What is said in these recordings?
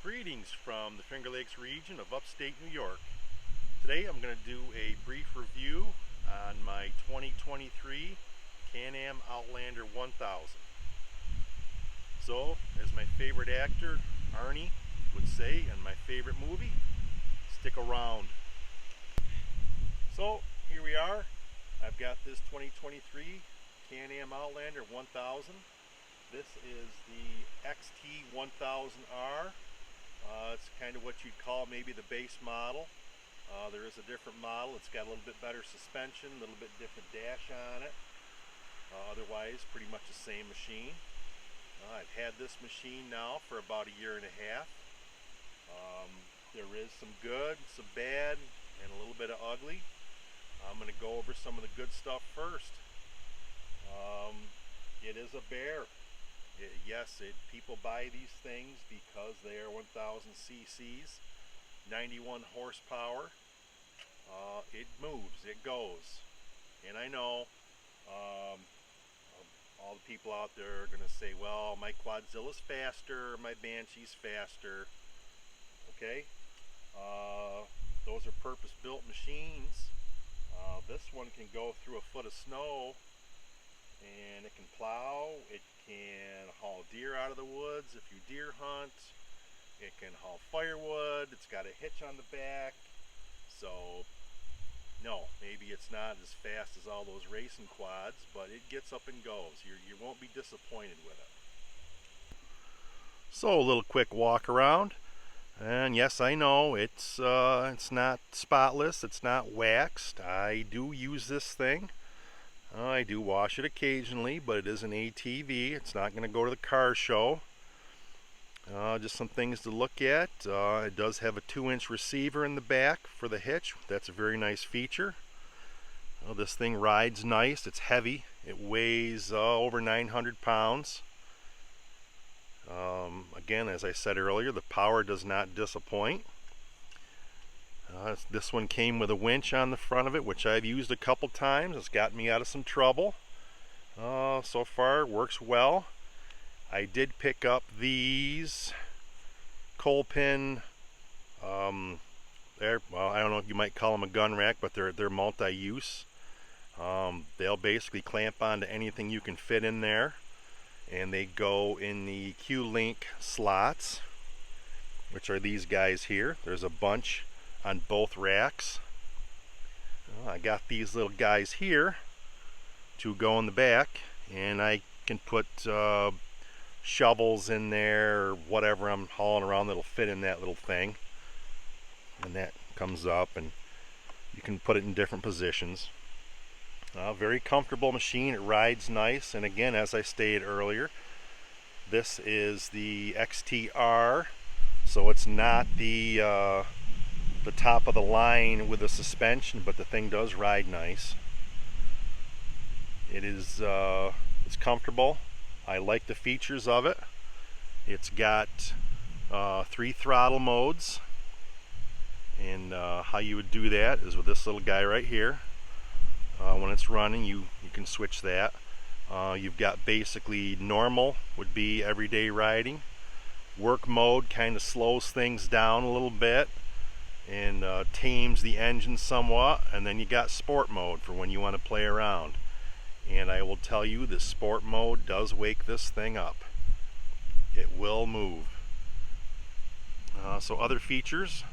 Greetings from the Finger Lakes region of upstate New York. Today I'm going to do a brief review on my 2023 Can-Am Outlander 1000. So, as my favorite actor, Arnie, would say in my favorite movie, stick around. So, here we are. I've got this 2023 Can-Am Outlander 1000. This is the XT1000r. It's kind of what you'd call maybe the base model. There is a different model. It's got a little bit better suspension, a little bit different dash on it. Otherwise, pretty much the same machine. I've had this machine now for about a year and a half. There is some good, some bad, and a little bit of ugly. I'm going to go over some of the good stuff first. It is a bear. Yes, people buy these things because they are 1000 cc's, 91 horsepower. It moves, it goes. And I know all the people out there are going to say, well, my Quadzilla's faster, my Banshee's faster. Okay, those are purpose-built machines. This one can go through a foot of snow, and it can plow, it can haul deer out of the woods if you deer hunt, it can haul firewood, it's got a hitch on the back. So no, maybe it's not as fast as all those racing quads, but it gets up and goes. You won't be disappointed with it. So a little quick walk around, and yes, I know it's not spotless, it's not waxed. I do use this thing. I do wash it occasionally, but it is an ATV. It's not going to go to the car show. Just some things to look at. It does have a 2-inch receiver in the back for the hitch. That's a very nice feature. This thing rides nice. It's heavy. It weighs over 900 pounds. Again, as I said earlier, the power does not disappoint. This one came with a winch on the front of it, which I've used a couple times. It's gotten me out of some trouble. So far, it works well. I did pick up these coal pin, well, I don't know if you might call them a gun rack, but they're multi-use. They'll basically clamp onto anything you can fit in there, and they go in the Q-Link slots, which are these guys here. There's a bunch on both racks. I got these little guys here to go in the back, and I can put shovels in there or whatever I'm hauling around that'll fit in that little thing, and that comes up and you can put it in different positions. Very comfortable machine. It rides nice, and again, as I stated earlier, this is the XTR, so it's not the top of the line with the suspension, but the thing does ride nice. It's comfortable. I like the features of it. It's got 3 throttle modes, and how you would do that is with this little guy right here. When it's running, you can switch that. You've got basically normal, would be everyday riding. Work mode kind of slows things down a little bit and tames the engine somewhat, and then you got sport mode for when you want to play around. And I will tell you, the sport mode does wake this thing up. It will move. So other features,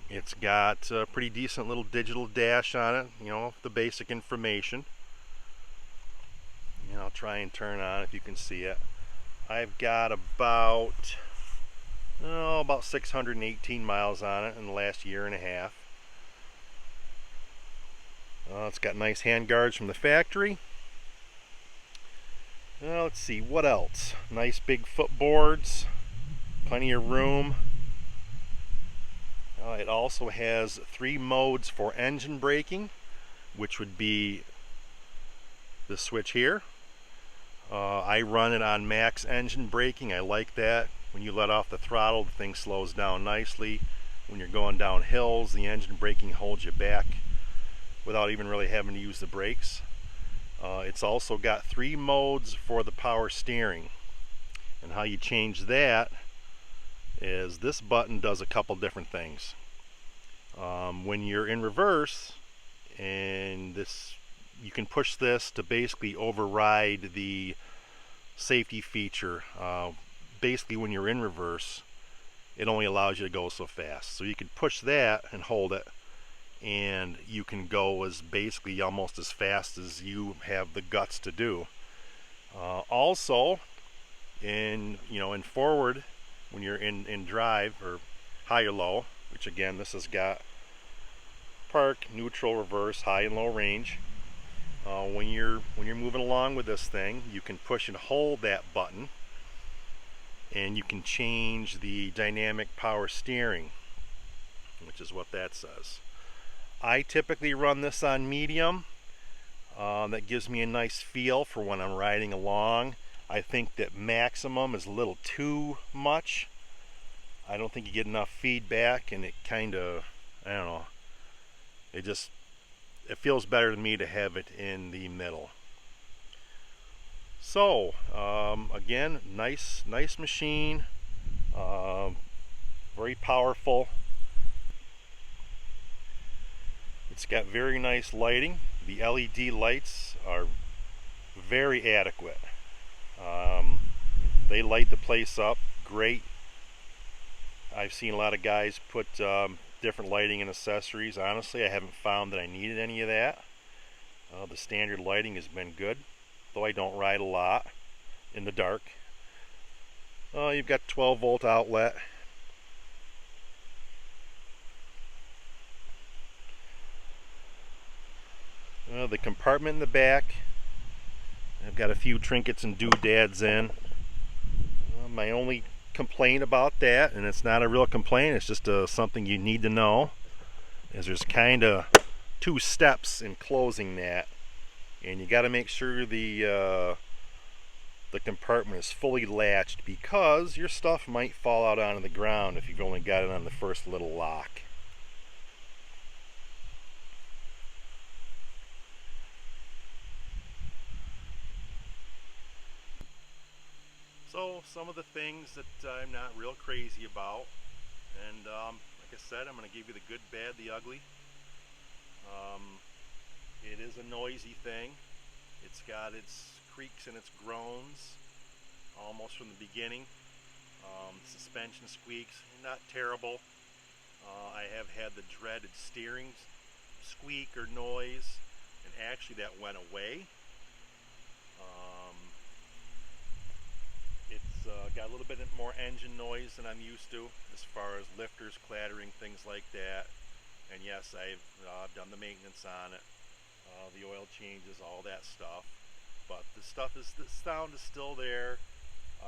it's got a pretty decent little digital dash on it, you know, the basic information. And I'll try and turn on if you can see it. I've got about 618 miles on it in the last year and a half. It's got nice hand guards from the factory. Let's see, what else? Nice big footboards, plenty of room. It also has 3 modes for engine braking, which would be the switch here. I run it on max engine braking. I like that. When you let off the throttle, the thing slows down nicely. When you're going down hills, the engine braking holds you back without even really having to use the brakes. It's also got 3 modes for the power steering. And how you change that is this button does a couple different things. When you're in reverse, and this, you can push this to basically override the safety feature. Basically, when you're in reverse, it only allows you to go so fast. So you can push that and hold it, and you can go as basically almost as fast as you have the guts to do. Also, in forward, when you're in drive or high or low, which again this has got park, neutral, reverse, high and low range. When you're moving along with this thing, you can push and hold that button, and you can change the dynamic power steering, which is what that says. I typically run this on medium. That gives me a nice feel for when I'm riding along. I think that maximum is a little too much. I don't think you get enough feedback, and it kind of, I don't know, it feels better to me to have it in the middle. So again, nice machine, very powerful. It's got very nice lighting. The LED lights are very adequate. They light the place up great. I've seen a lot of guys put different lighting and accessories. Honestly, I haven't found that I needed any of that. The standard lighting has been good, though I don't ride a lot in the dark. You've got 12-volt outlet. The compartment in the back, I've got a few trinkets and doodads in. My only complaint about that, and it's not a real complaint, it's just something you need to know, is there's kind of 2 steps in closing that, and you got to make sure the compartment is fully latched, because your stuff might fall out onto the ground if you've only got it on the first little lock. So some of the things that I'm not real crazy about, and like I said, I'm going to give you the good, bad, the ugly. It is a noisy thing. It's got its creaks and its groans almost from the beginning. Suspension squeaks, not terrible. I have had the dreaded steering squeak or noise, and actually that went away. It's got a little bit more engine noise than I'm used to, as far as lifters clattering, things like that. And yes, I've done the maintenance on it, the oil changes, all that stuff. But the sound is still there.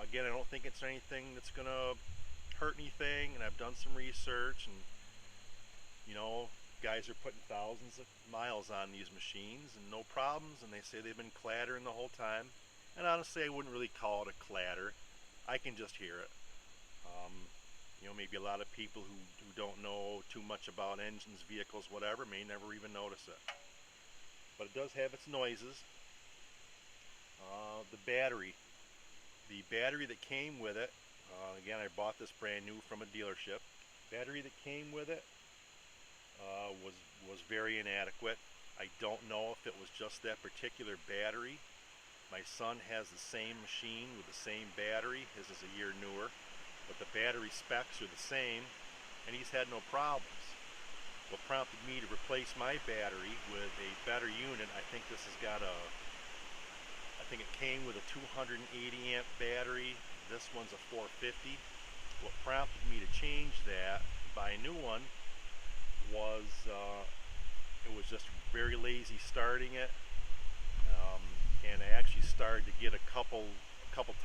Again, I don't think it's anything that's gonna hurt anything, and I've done some research, and guys are putting thousands of miles on these machines and no problems, and they say they've been clattering the whole time. And honestly, I wouldn't really call it a clatter. I can just hear it. Maybe a lot of people who don't know too much about engines, vehicles, whatever, may never even notice it. But it does have its noises. The battery that came with it, again, I bought this brand new from a dealership. Battery that came with it was very inadequate. I don't know if it was just that particular battery. My son has the same machine with the same battery. His is a year newer, but the battery specs are the same, and he's had no problems. What prompted me to replace my battery with a better unit, I think this has got I think it came with a 280 amp battery. This one's a 450. What prompted me to change that, buy a new one, was it was just very lazy starting it. And I actually started to get a couple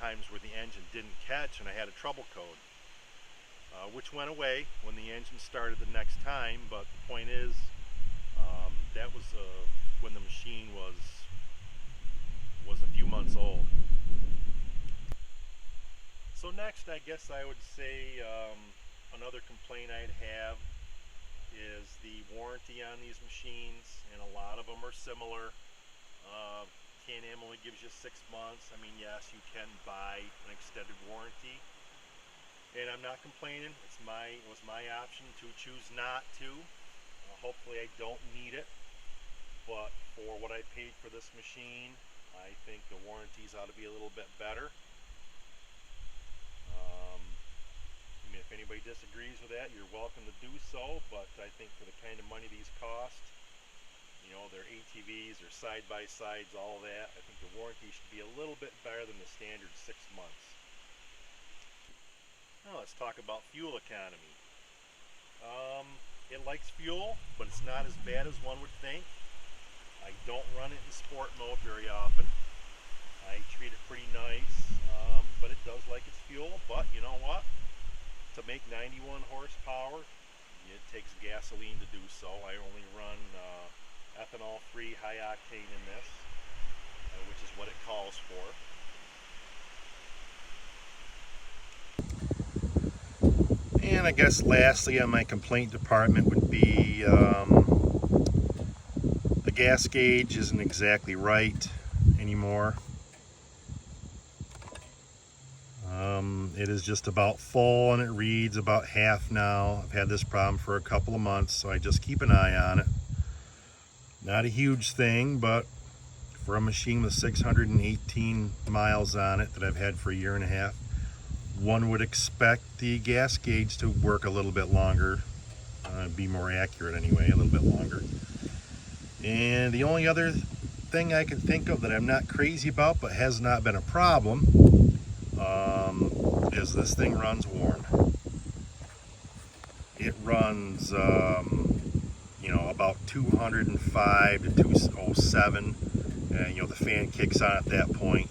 times where the engine didn't catch, and I had a trouble code, which went away when the engine started the next time. But the point is, that was when the machine was a few months old. So next, I guess I would say another complaint I'd have is the warranty on these machines, and a lot of them are similar. Can-Am only gives you 6 months. I mean, yes, you can buy an extended warranty, and I'm not complaining. It was my option to choose not to. Hopefully I don't need it, but for what I paid for this machine, I think the warranties ought to be a little bit better. I mean, if anybody disagrees with that, you're welcome to do so, but I think for the kind of money these cost, you know, their ATVs, their side-by-sides, all that, I think the warranty should be a little bit better than the standard 6 months. Now let's talk about fuel economy. It likes fuel, but it's not as bad as one would think. I don't run it in sport mode very often. I treat it pretty nice, but it does like its fuel. But you know what? To make 91 horsepower, it takes gasoline to do so. I only run ethanol-free high octane in this, which is what it calls for. And I guess lastly on my complaint department would be the gas gauge isn't exactly right anymore. It is just about full and it reads about half now. I've had this problem for a couple of months, so I just keep an eye on it. Not a huge thing, but for a machine with 618 miles on it that I've had for a year and a half, one would expect the gas gauge to work a little bit longer, be more accurate anyway, a little bit longer. And the only other thing I can think of that I'm not crazy about but has not been a problem is this thing runs warm. It runs you know, about 205 to 207, and you know, the fan kicks on at that point.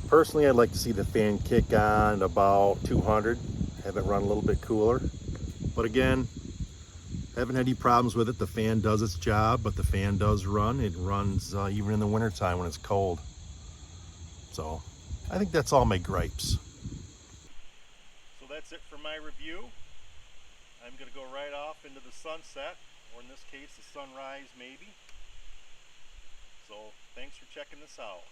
Personally, I'd like to see the fan kick on at about 200, have it run a little bit cooler. But again, haven't had any problems with it. The fan does its job, but the fan does run. It runs even in the wintertime when it's cold. So I think that's all my gripes. So that's it for my review. I'm going to go right off into the sunset, or in this case, the sunrise maybe. So thanks for checking this out.